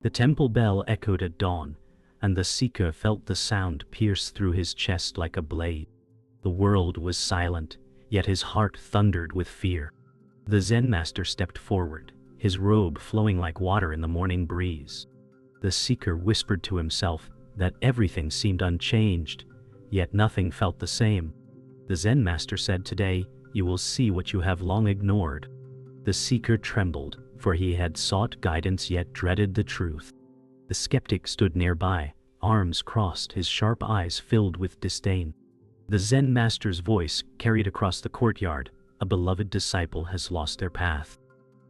The temple bell echoed at dawn, and the seeker felt the sound pierce through his chest like a blade. The world was silent, yet his heart thundered with fear. The Zen Master stepped forward, his robe flowing like water in the morning breeze. The seeker whispered to himself that everything seemed unchanged, yet nothing felt the same. The Zen Master said, "Today, you will see what you have long ignored." The seeker trembled, for he had sought guidance yet dreaded the truth. The skeptic stood nearby, arms crossed, his sharp eyes filled with disdain. The Zen Master's voice carried across the courtyard, "A beloved disciple has lost their path."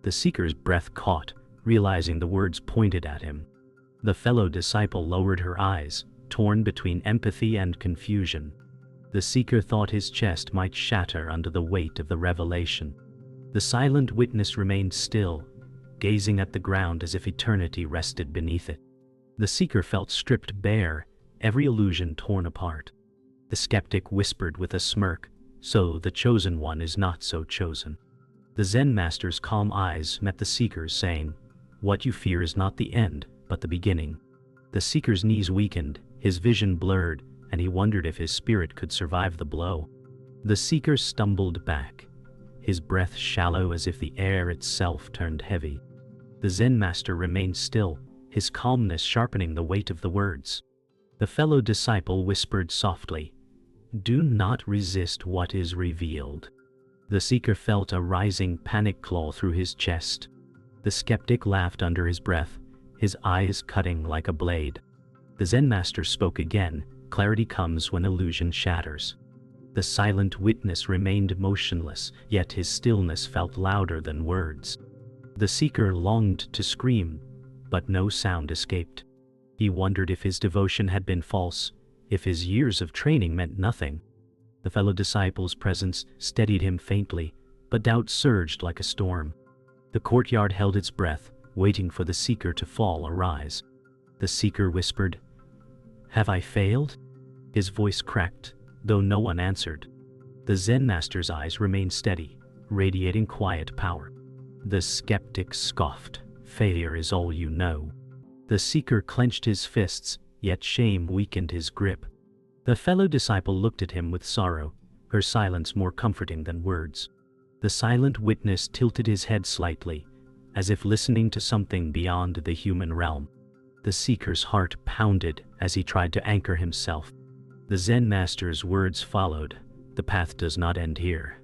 The seeker's breath caught, realizing the words pointed at him. The fellow disciple lowered her eyes, torn between empathy and confusion. The seeker thought his chest might shatter under the weight of the revelation. The silent witness remained still, gazing at the ground as if eternity rested beneath it. The seeker felt stripped bare, every illusion torn apart. The skeptic whispered with a smirk, "So the chosen one is not so chosen." The Zen Master's calm eyes met the seeker's, saying, "What you fear is not the end, but the beginning." The seeker's knees weakened, his vision blurred, and he wondered if his spirit could survive the blow. The seeker stumbled back, his breath shallow as if the air itself turned heavy. The Zen Master remained still, his calmness sharpening the weight of the words. The fellow disciple whispered softly, "Do not resist what is revealed." The seeker felt a rising panic claw through his chest. The skeptic laughed under his breath, his eyes cutting like a blade. The Zen Master spoke again, "Clarity comes when illusion shatters." The silent witness remained motionless, yet his stillness felt louder than words. The seeker longed to scream, but no sound escaped. He wondered if his devotion had been false, if his years of training meant nothing. The fellow disciple's presence steadied him faintly, but doubt surged like a storm. The courtyard held its breath, waiting for the seeker to fall or rise. The seeker whispered, "Have I failed?" His voice cracked, though no one answered. The Zen Master's eyes remained steady, radiating quiet power. The skeptic scoffed, "Failure is all you know." The seeker clenched his fists, yet shame weakened his grip. The fellow disciple looked at him with sorrow, her silence more comforting than words. The silent witness tilted his head slightly, as if listening to something beyond the human realm. The seeker's heart pounded as he tried to anchor himself. The Zen Master's words followed, "The path does not end here.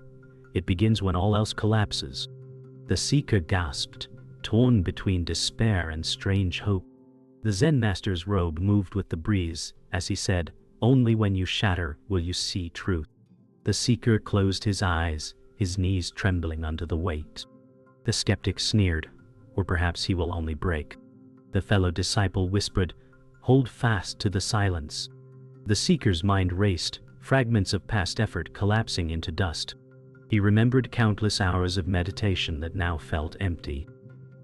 It begins when all else collapses." The seeker gasped, torn between despair and strange hope. The Zen Master's robe moved with the breeze as he said, "Only when you shatter will you see truth." The seeker closed his eyes, his knees trembling under the weight. The skeptic sneered, "Or perhaps he will only break." The fellow disciple whispered, "Hold fast to the silence." The seeker's mind raced, fragments of past effort collapsing into dust. He remembered countless hours of meditation that now felt empty.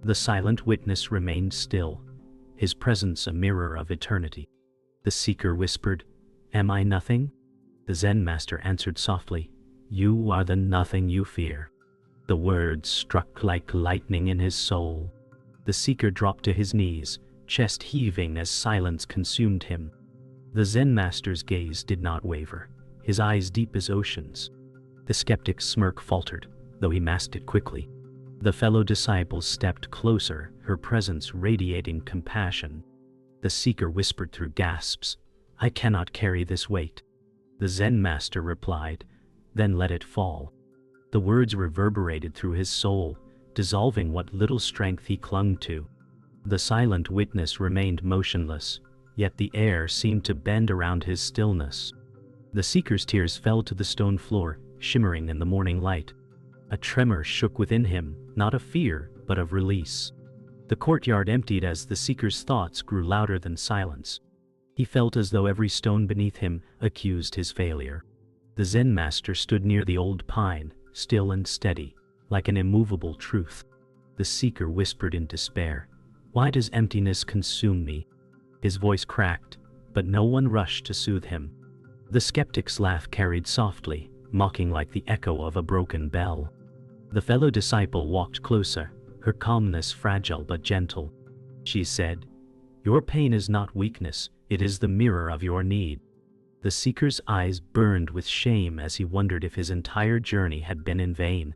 The silent witness remained still, his presence a mirror of eternity. The seeker whispered, "Am I nothing?" The Zen Master answered softly, "You are the nothing you fear." The words struck like lightning in his soul. The seeker dropped to his knees, chest heaving as silence consumed him. The Zen Master's gaze did not waver, his eyes deep as oceans. The skeptic's smirk faltered, though he masked it quickly. The fellow disciple stepped closer, her presence radiating compassion. The seeker whispered through gasps, "I cannot carry this weight." The Zen Master replied, "Then let it fall." The words reverberated through his soul, dissolving what little strength he clung to. The silent witness remained motionless, yet the air seemed to bend around his stillness. The seeker's tears fell to the stone floor, shimmering in the morning light. A tremor shook within him, not of fear, but of release. The courtyard emptied as the seeker's thoughts grew louder than silence. He felt as though every stone beneath him accused his failure. The Zen Master stood near the old pine, still and steady, like an immovable truth. The seeker whispered in despair, "Why does emptiness consume me?" His voice cracked, but no one rushed to soothe him. The skeptic's laugh carried softly, mocking like the echo of a broken bell. The fellow disciple walked closer, her calmness fragile but gentle. She said, Your pain is not weakness, it is the mirror of your need. The seeker's eyes burned with shame as he wondered if his entire journey had been in vain.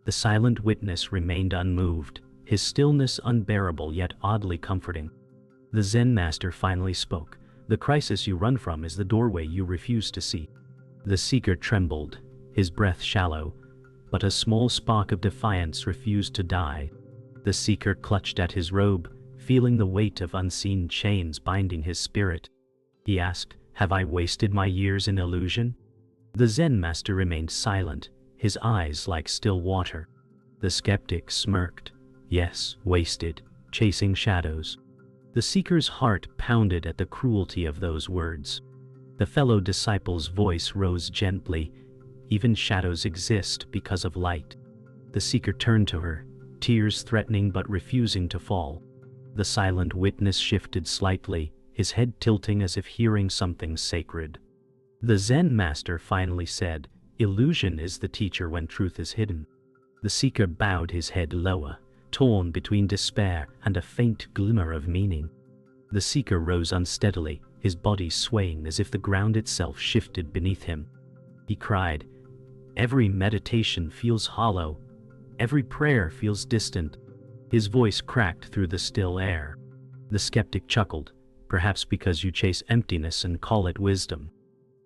The silent witness remained unmoved, his stillness unbearable yet oddly comforting. The Zen Master finally spoke. The crisis you run from is the doorway you refuse to see. The seeker trembled, his breath shallow, but a small spark of defiance refused to die. The seeker clutched at his robe, feeling the weight of unseen chains binding his spirit. He asked, "Have I wasted my years in illusion?" The Zen Master remained silent, his eyes like still water. The skeptic smirked. Yes, wasted, chasing shadows. The seeker's heart pounded at the cruelty of those words. The fellow disciple's voice rose gently. Even shadows exist because of light. The seeker turned to her, tears threatening but refusing to fall. The silent witness shifted slightly, his head tilting as if hearing something sacred. The Zen Master finally said, "Illusion is the teacher when truth is hidden." The seeker bowed his head lower, torn between despair and a faint glimmer of meaning. The seeker rose unsteadily, his body swaying as if the ground itself shifted beneath him. He cried, "Every meditation feels hollow. Every prayer feels distant." His voice cracked through the still air. The skeptic chuckled, "Perhaps because you chase emptiness and call it wisdom."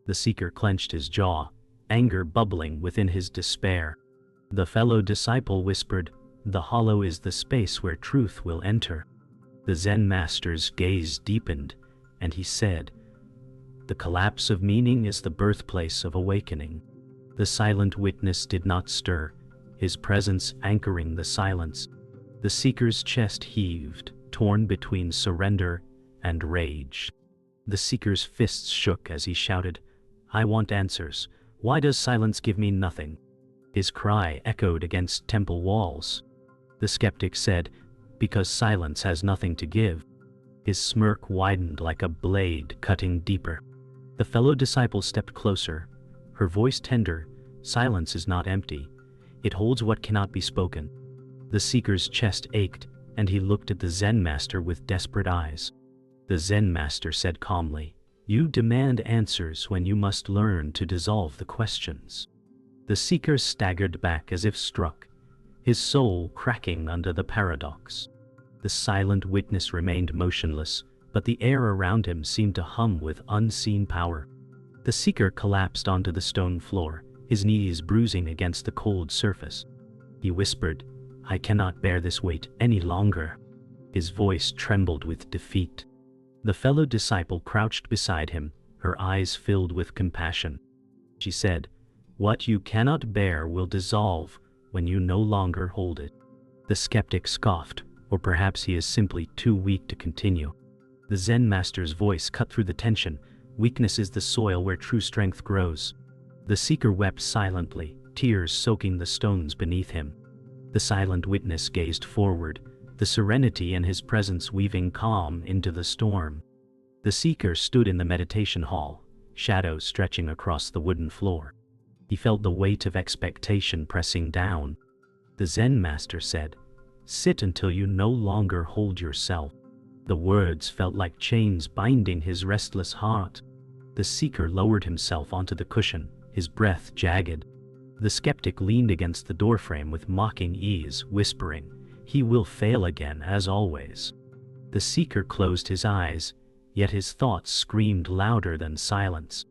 The seeker clenched his jaw, anger bubbling within his despair. The fellow disciple whispered, "The hollow is the space where truth will enter." The Zen Master's gaze deepened, and he said, "The collapse of meaning is the birthplace of awakening." The silent witness did not stir, his presence anchoring the silence. The seeker's chest heaved, torn between surrender and rage. The seeker's fists shook as he shouted, "I want answers. Why does silence give me nothing?" His cry echoed against temple walls. The skeptic said, "Because silence has nothing to give." His smirk widened like a blade cutting deeper. The fellow disciple stepped closer, her voice tender, "Silence is not empty. It holds what cannot be spoken." The seeker's chest ached, and he looked at the Zen Master with desperate eyes. The Zen Master said calmly, "You demand answers when you must learn to dissolve the questions." The seeker staggered back as if struck, his soul cracking under the paradox. The silent witness remained motionless, but the air around him seemed to hum with unseen power. The seeker collapsed onto the stone floor, his knees bruising against the cold surface. He whispered, "I cannot bear this weight any longer." His voice trembled with defeat. The fellow disciple crouched beside him, her eyes filled with compassion. She said, "What you cannot bear will dissolve when you no longer hold it." The skeptic scoffed, or perhaps he is simply too weak to continue. The Zen Master's voice cut through the tension, "Weakness is the soil where true strength grows." The seeker wept silently, tears soaking the stones beneath him. The silent witness gazed forward, the serenity in his presence weaving calm into the storm. The seeker stood in the meditation hall, shadows stretching across the wooden floor. He felt the weight of expectation pressing down. The Zen Master said, "Sit until you no longer hold yourself." The words felt like chains binding his restless heart. The seeker lowered himself onto the cushion, his breath jagged. The skeptic leaned against the doorframe with mocking ease, whispering, "He will fail again, as always." The seeker closed his eyes, yet his thoughts screamed louder than silence.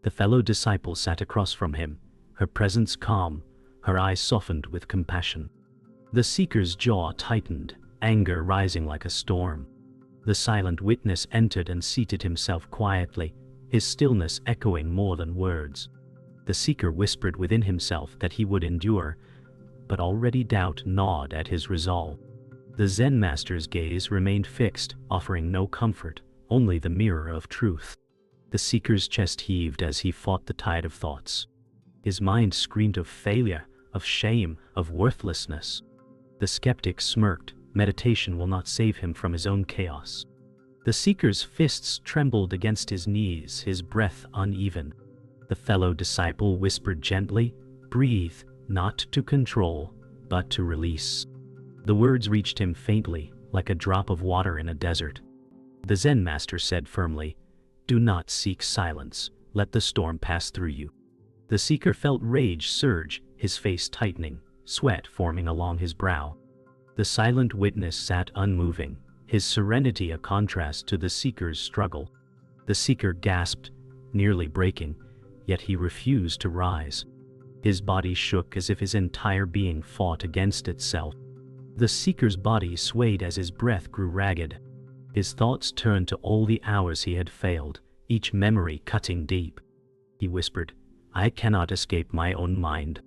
The fellow disciple sat across from him, her presence calm, her eyes softened with compassion. The seeker's jaw tightened, anger rising like a storm. The silent witness entered and seated himself quietly, his stillness echoing more than words. The seeker whispered within himself that he would endure, but already doubt gnawed at his resolve. The Zen Master's gaze remained fixed, offering no comfort, only the mirror of truth. The seeker's chest heaved as he fought the tide of thoughts. His mind screamed of failure, of shame, of worthlessness. The skeptic smirked, meditation will not save him from his own chaos. The seeker's fists trembled against his knees, his breath uneven. The fellow disciple whispered gently, "Breathe, not to control, but to release." The words reached him faintly, like a drop of water in a desert. The Zen Master said firmly, "Do not seek silence, let the storm pass through you." The seeker felt rage surge, his face tightening, sweat forming along his brow. The silent witness sat unmoving, his serenity a contrast to the seeker's struggle. The seeker gasped, nearly breaking, yet he refused to rise. His body shook as if his entire being fought against itself. The seeker's body swayed as his breath grew ragged. His thoughts turned to all the hours he had failed, each memory cutting deep. He whispered, "I cannot escape my own mind."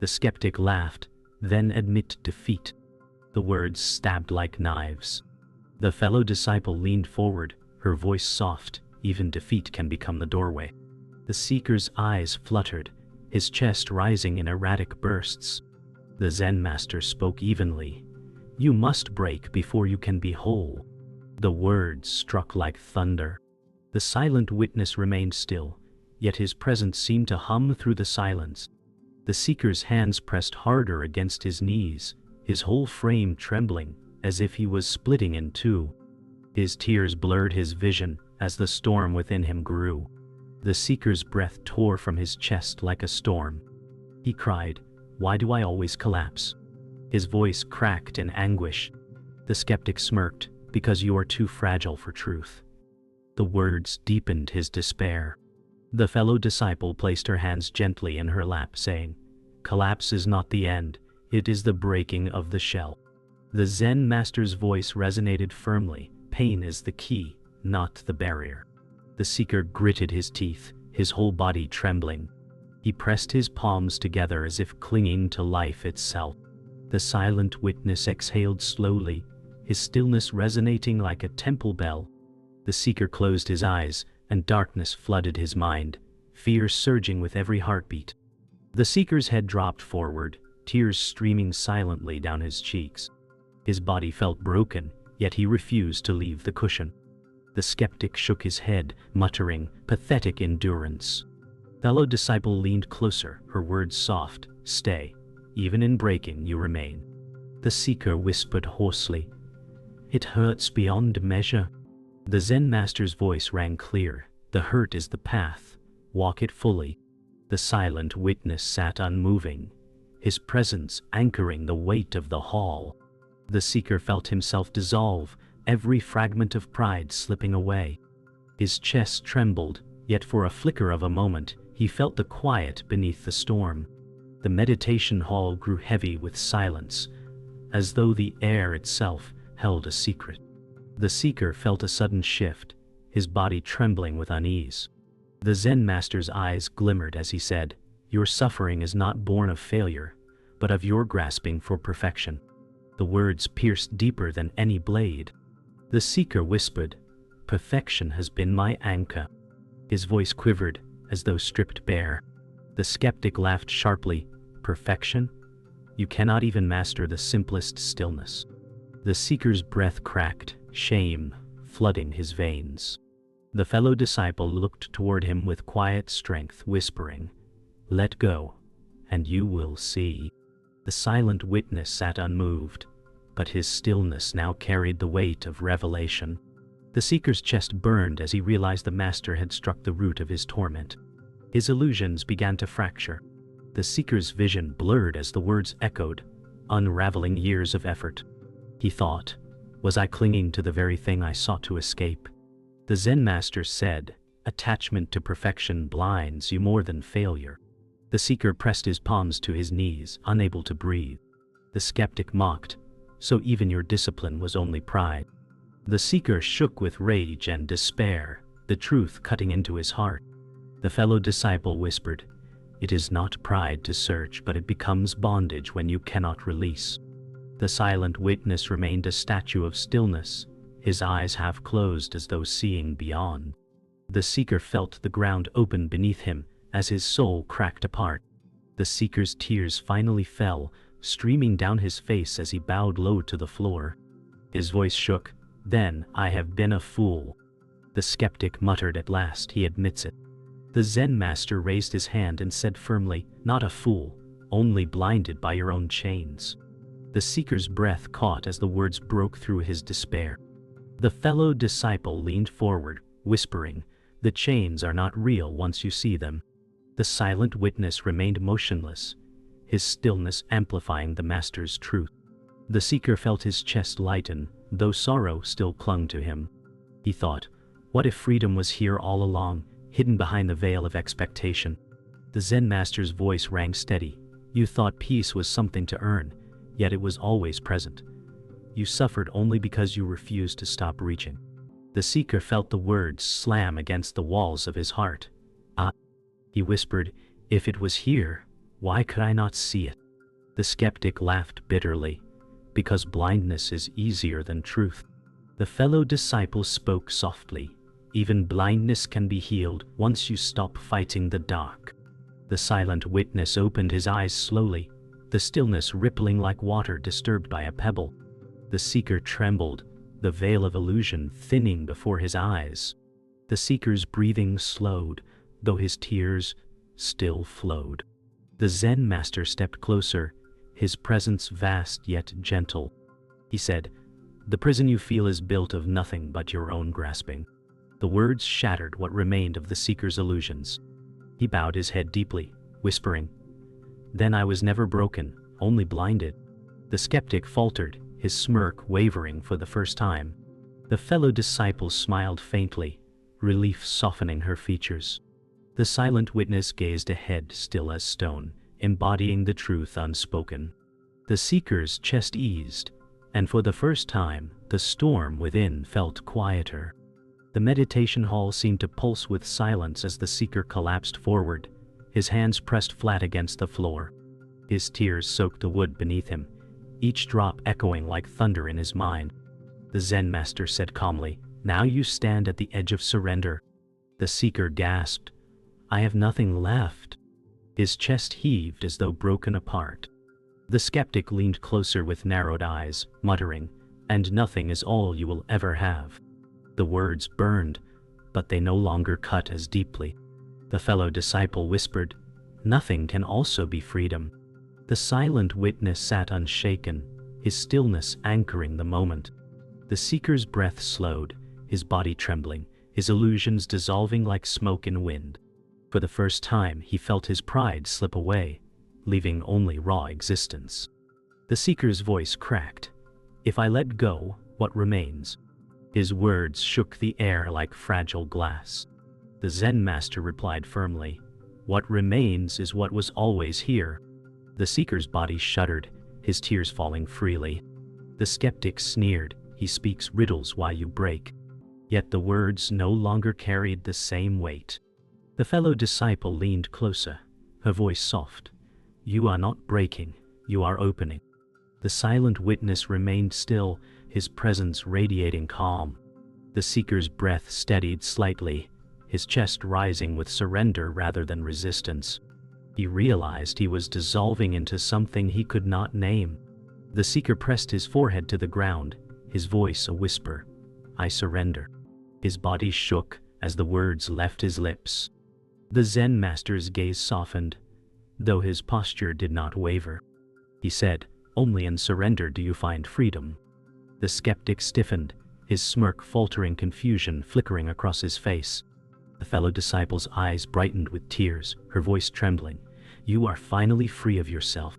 The skeptic laughed, "Then admit defeat." The words stabbed like knives. The fellow disciple leaned forward, her voice soft, "Even defeat can become the doorway." The seeker's eyes fluttered, his chest rising in erratic bursts. The Zen Master spoke evenly, "You must break before you can be whole." The words struck like thunder. The silent witness remained still, yet his presence seemed to hum through the silence. The seeker's hands pressed harder against his knees, his whole frame trembling, as if he was splitting in two. His tears blurred his vision as the storm within him grew. The seeker's breath tore from his chest like a storm. He cried, "Why do I always collapse?" His voice cracked in anguish. The skeptic smirked, "Because you are too fragile for truth." The words deepened his despair. The fellow disciple placed her hands gently in her lap, saying, "Collapse is not the end, it is the breaking of the shell." The Zen Master's voice resonated firmly, "Pain is the key, not the barrier." The seeker gritted his teeth, his whole body trembling. He pressed his palms together as if clinging to life itself. The silent witness exhaled slowly, his stillness resonating like a temple bell. The seeker closed his eyes, and darkness flooded his mind, fear surging with every heartbeat. The seeker's head dropped forward, tears streaming silently down his cheeks. His body felt broken, yet he refused to leave the cushion. The skeptic shook his head, muttering, "Pathetic endurance." Fellow disciple leaned closer, her words soft, "Stay. Even in breaking, you remain." The seeker whispered hoarsely, "It hurts beyond measure." The Zen Master's voice rang clear, "The hurt is the path. Walk it fully." The silent witness sat unmoving, his presence anchoring the weight of the hall. The seeker felt himself dissolve, every fragment of pride slipping away. His chest trembled, yet for a flicker of a moment, he felt the quiet beneath the storm. The meditation hall grew heavy with silence, as though the air itself held a secret. The seeker felt a sudden shift, his body trembling with unease. The Zen Master's eyes glimmered as he said, "Your suffering is not born of failure, but of your grasping for perfection." The words pierced deeper than any blade. The seeker whispered, "Perfection has been my anchor." His voice quivered, as though stripped bare. The skeptic laughed sharply, "Perfection? You cannot even master the simplest stillness." The seeker's breath cracked, shame flooding his veins. The fellow disciple looked toward him with quiet strength, whispering, "Let go, and you will see." The silent witness sat unmoved, but his stillness now carried the weight of revelation. The seeker's chest burned as he realized the master had struck the root of his torment. His illusions began to fracture. The seeker's vision blurred as the words echoed, unraveling years of effort. He thought, was I clinging to the very thing I sought to escape? The Zen Master said, "Attachment to perfection blinds you more than failure." The seeker pressed his palms to his knees, unable to breathe. The skeptic mocked, "So even your discipline was only pride." The seeker shook with rage and despair, the truth cutting into his heart. The fellow disciple whispered, "It is not pride to search, but it becomes bondage when you cannot release." The silent witness remained a statue of stillness, his eyes half closed as though seeing beyond. The seeker felt the ground open beneath him as his soul cracked apart. The seeker's tears finally fell, streaming down his face as he bowed low to the floor. His voice shook, "Then I have been a fool." The skeptic muttered, "At last he admits it." The Zen Master raised his hand and said firmly, "Not a fool, only blinded by your own chains." The seeker's breath caught as the words broke through his despair. The fellow disciple leaned forward, whispering, "The chains are not real once you see them." The silent witness remained motionless, his stillness amplifying the master's truth. The seeker felt his chest lighten, though sorrow still clung to him. He thought, what if freedom was here all along, hidden behind the veil of expectation? The Zen master's voice rang steady. "You thought peace was something to earn, yet it was always present. You suffered only because you refused to stop reaching." The seeker felt the words slam against the walls of his heart. "Ah," he whispered, "if it was here, why could I not see it?" The skeptic laughed bitterly. "Because blindness is easier than truth." The fellow disciple spoke softly. "Even blindness can be healed once you stop fighting the dark." The silent witness opened his eyes slowly, the stillness rippling like water disturbed by a pebble. The seeker trembled, the veil of illusion thinning before his eyes. The seeker's breathing slowed, though his tears still flowed. The Zen master stepped closer, his presence vast yet gentle. He said, "The prison you feel is built of nothing but your own grasping." The words shattered what remained of the seeker's illusions. He bowed his head deeply, whispering, "Then I was never broken, only blinded." The skeptic faltered, his smirk wavering for the first time. The fellow disciple smiled faintly, relief softening her features. The silent witness gazed ahead, still as stone, embodying the truth unspoken. The seeker's chest eased, and for the first time, the storm within felt quieter. The meditation hall seemed to pulse with silence as the seeker collapsed forward, his hands pressed flat against the floor. His tears soaked the wood beneath him, each drop echoing like thunder in his mind. The Zen master said calmly, "Now you stand at the edge of surrender." The seeker gasped, "I have nothing left." His chest heaved as though broken apart. The skeptic leaned closer with narrowed eyes, muttering, "And nothing is all you will ever have." The words burned, but they no longer cut as deeply. The fellow disciple whispered, "Nothing can also be freedom." The silent witness sat unshaken, his stillness anchoring the moment. The seeker's breath slowed, his body trembling, his illusions dissolving like smoke in wind. For the first time, he felt his pride slip away, leaving only raw existence. The seeker's voice cracked. "If I let go, what remains?" His words shook the air like fragile glass. The Zen master replied firmly, "What remains is what was always here." The seeker's body shuddered, his tears falling freely. The skeptic sneered, "He speaks riddles while you break." Yet the words no longer carried the same weight. The fellow disciple leaned closer, her voice soft. "You are not breaking, you are opening." The silent witness remained still, his presence radiating calm. The seeker's breath steadied slightly, his chest rising with surrender rather than resistance. He realized he was dissolving into something he could not name. The seeker pressed his forehead to the ground, his voice a whisper, "I surrender." His body shook as the words left his lips. The Zen master's gaze softened, though his posture did not waver. He said, "Only in surrender do you find freedom." The skeptic stiffened, his smirk faltering, confusion flickering across his face. The fellow disciple's eyes brightened with tears, her voice trembling. "You are finally free of yourself."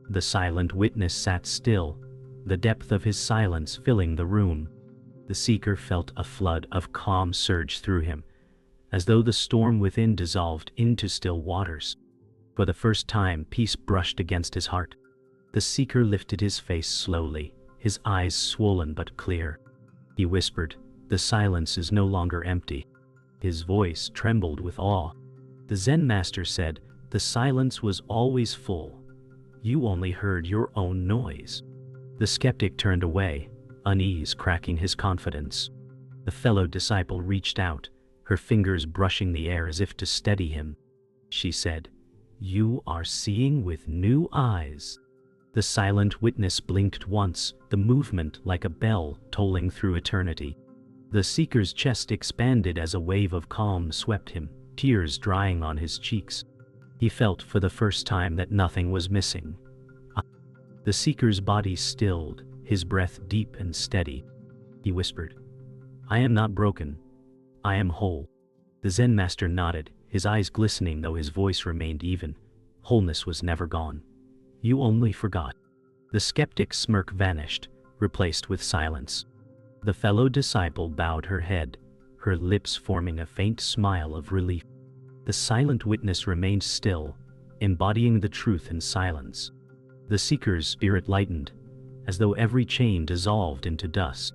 The silent witness sat still, the depth of his silence filling the room. The seeker felt a flood of calm surge through him, as though the storm within dissolved into still waters. For the first time, peace brushed against his heart. The seeker lifted his face slowly, his eyes swollen but clear. He whispered, "The silence is no longer empty." His voice trembled with awe. The Zen master said, "The silence was always full. You only heard your own noise." The skeptic turned away, unease cracking his confidence. The fellow disciple reached out, her fingers brushing the air as if to steady him. She said, "You are seeing with new eyes." The silent witness blinked once, the movement like a bell tolling through eternity. The seeker's chest expanded as a wave of calm swept him, tears drying on his cheeks. He felt for the first time that nothing was missing. The seeker's body stilled, his breath deep and steady. He whispered, I am not broken. I am whole. The Zen master nodded, his eyes glistening though his voice remained even. Wholeness was never gone. You only forgot. The skeptic's smirk vanished, replaced with silence. The fellow disciple bowed her head, her lips forming a faint smile of relief. The silent witness remained still, embodying the truth in silence. The seeker's spirit lightened, as though every chain dissolved into dust.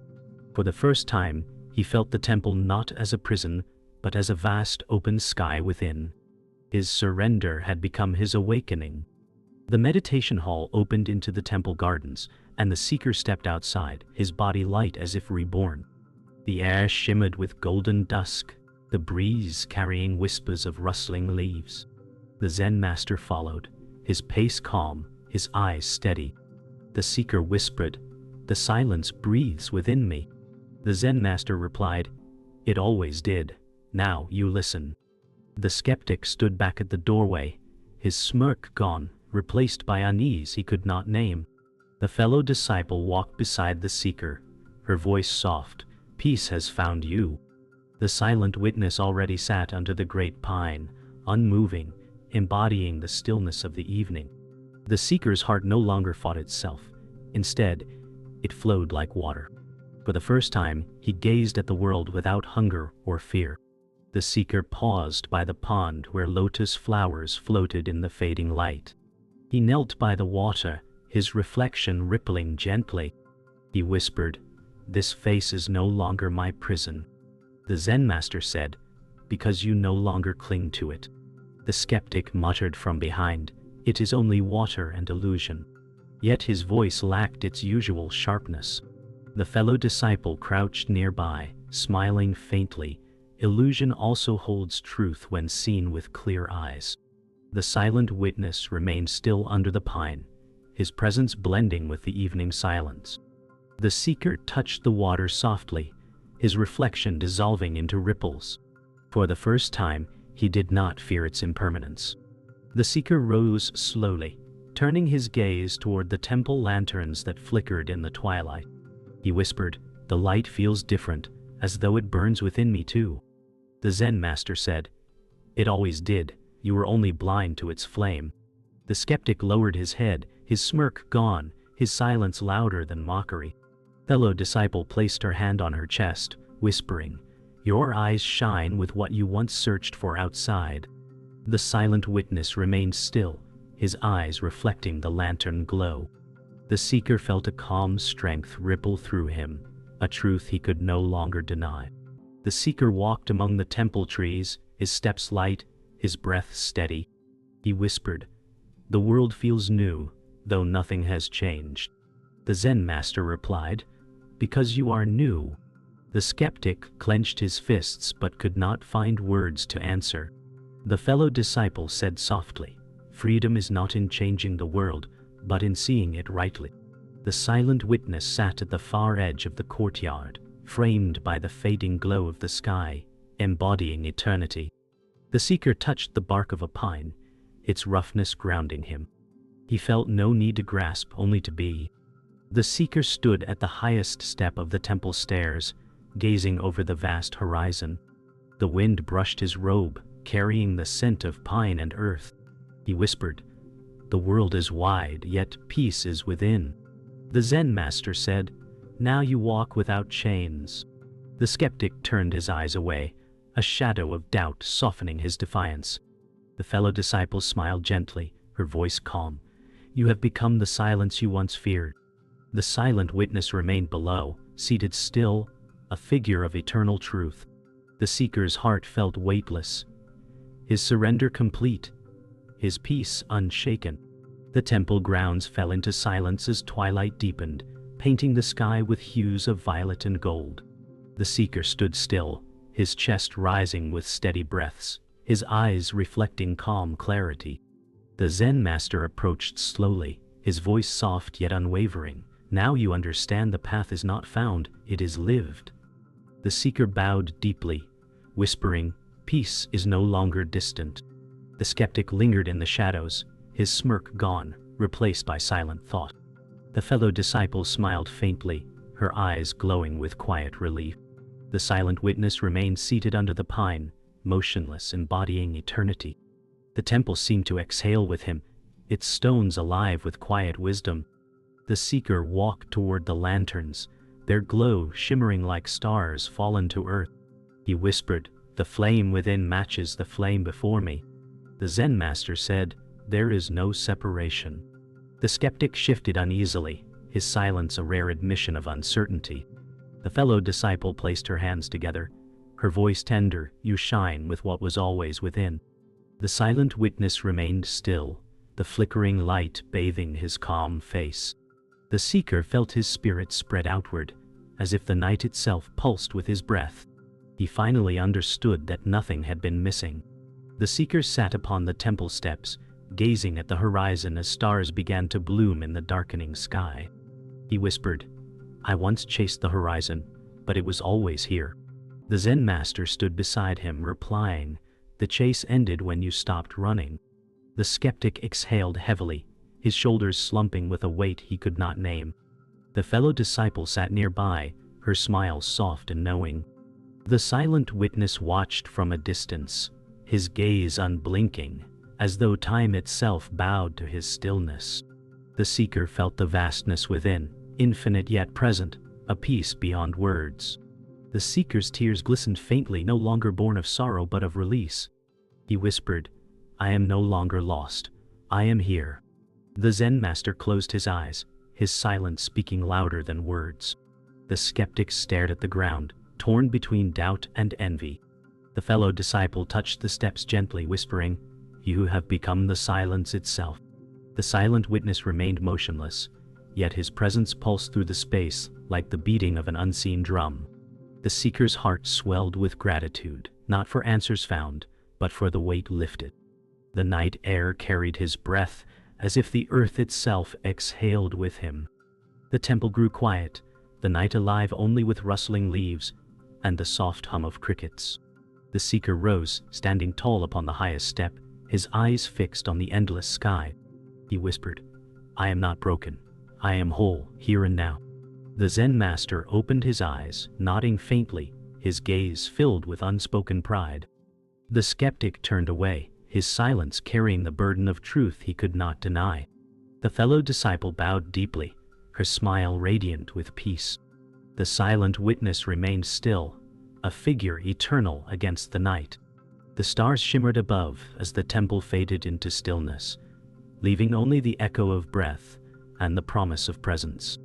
For the first time, he felt the temple not as a prison, but as a vast open sky within. His surrender had become his awakening. The meditation hall opened into the temple gardens, and the seeker stepped outside, his body light as if reborn. The air shimmered with golden dusk, the breeze carrying whispers of rustling leaves. The Zen master followed, his pace calm, his eyes steady. The seeker whispered, "The silence breathes within me." The Zen master replied, "It always did. Now you listen." The skeptic stood back at the doorway, his smirk gone, replaced by unease he could not name. The fellow disciple walked beside the seeker, her voice soft, "Peace has found you." The silent witness already sat under the great pine, unmoving, embodying the stillness of the evening. The seeker's heart no longer fought itself. Instead, it flowed like water. For the first time, he gazed at the world without hunger or fear. The seeker paused by the pond where lotus flowers floated in the fading light. He knelt by the water, his reflection rippling gently. He whispered, "This face is no longer my prison." The Zen master said, "Because you no longer cling to it." The skeptic muttered from behind, "It is only water and illusion." Yet his voice lacked its usual sharpness. The fellow disciple crouched nearby, smiling faintly. Illusion also holds truth when seen with clear eyes. The silent witness remained still under the pine, his presence blending with the evening silence. The seeker touched the water softly, his reflection dissolving into ripples. For the first time, he did not fear its impermanence. The seeker rose slowly, turning his gaze toward the temple lanterns that flickered in the twilight. He whispered, "The light feels different, as though it burns within me too." The Zen master said, "It always did, you were only blind to its flame." The skeptic lowered his head, his smirk gone, his silence louder than mockery. Fellow disciple placed her hand on her chest, whispering, "Your eyes shine with what you once searched for outside." The silent witness remained still, his eyes reflecting the lantern glow. The seeker felt a calm strength ripple through him, a truth he could no longer deny. The seeker walked among the temple trees, his steps light, his breath steady. He whispered, "The world feels new, though nothing has changed." The Zen master replied, "Because you are new." The skeptic clenched his fists but could not find words to answer. The fellow disciple said softly, "Freedom is not in changing the world, but in seeing it rightly." The silent witness sat at the far edge of the courtyard, framed by the fading glow of the sky, embodying eternity. The seeker touched the bark of a pine, its roughness grounding him. He felt no need to grasp, only to be. The seeker stood at the highest step of the temple stairs, gazing over the vast horizon. The wind brushed his robe, carrying the scent of pine and earth. He whispered, "The world is wide, yet peace is within." The Zen master said, "Now you walk without chains." The skeptic turned his eyes away, a shadow of doubt softening his defiance. The fellow disciple smiled gently, her voice calm. "You have become the silence you once feared." The silent witness remained below, seated still, a figure of eternal truth. The seeker's heart felt weightless, his surrender complete, his peace unshaken. The temple grounds fell into silence as twilight deepened, painting the sky with hues of violet and gold. The seeker stood still, his chest rising with steady breaths, his eyes reflecting calm clarity. The Zen master approached slowly, his voice soft yet unwavering. "Now you understand the path is not found, it is lived." The seeker bowed deeply, whispering, "Peace is no longer distant." The skeptic lingered in the shadows, his smirk gone, replaced by silent thought. The fellow disciple smiled faintly, her eyes glowing with quiet relief. The silent witness remained seated under the pine, motionless, embodying eternity. The temple seemed to exhale with him, its stones alive with quiet wisdom. The seeker walked toward the lanterns, their glow shimmering like stars fallen to earth. He whispered, "The flame within matches the flame before me." The Zen Master said, "There is no separation." The skeptic shifted uneasily, his silence a rare admission of uncertainty. The fellow disciple placed her hands together, her voice tender, "You shine with what was always within." The silent witness remained still, the flickering light bathing his calm face. The seeker felt his spirit spread outward, as if the night itself pulsed with his breath. He finally understood that nothing had been missing. The seeker sat upon the temple steps, gazing at the horizon as stars began to bloom in the darkening sky. He whispered, "I once chased the horizon, but it was always here." The Zen Master stood beside him, replying, "The chase ended when you stopped running." The skeptic exhaled heavily, his shoulders slumping with a weight he could not name. The fellow disciple sat nearby, her smile soft and knowing. The silent witness watched from a distance, his gaze unblinking, as though time itself bowed to his stillness. The seeker felt the vastness within, infinite yet present, a peace beyond words. The seeker's tears glistened faintly, no longer born of sorrow but of release. He whispered, "I am no longer lost. I am here." The Zen Master closed his eyes, his silence speaking louder than words. The skeptic stared at the ground, torn between doubt and envy. The fellow disciple touched the steps gently, whispering, "You have become the silence itself." The silent witness remained motionless, yet his presence pulsed through the space like the beating of an unseen drum. The seeker's heart swelled with gratitude, not for answers found, but for the weight lifted. The night air carried his breath, as if the earth itself exhaled with him. The temple grew quiet, the night alive only with rustling leaves and the soft hum of crickets. The seeker rose, standing tall upon the highest step, his eyes fixed on the endless sky. He whispered, "I am not broken. I am whole, here and now." The Zen Master opened his eyes, nodding faintly, his gaze filled with unspoken pride. The skeptic turned away, his silence carrying the burden of truth he could not deny. The fellow disciple bowed deeply, her smile radiant with peace. The silent witness remained still, a figure eternal against the night. The stars shimmered above as the temple faded into stillness, leaving only the echo of breath and the promise of presence.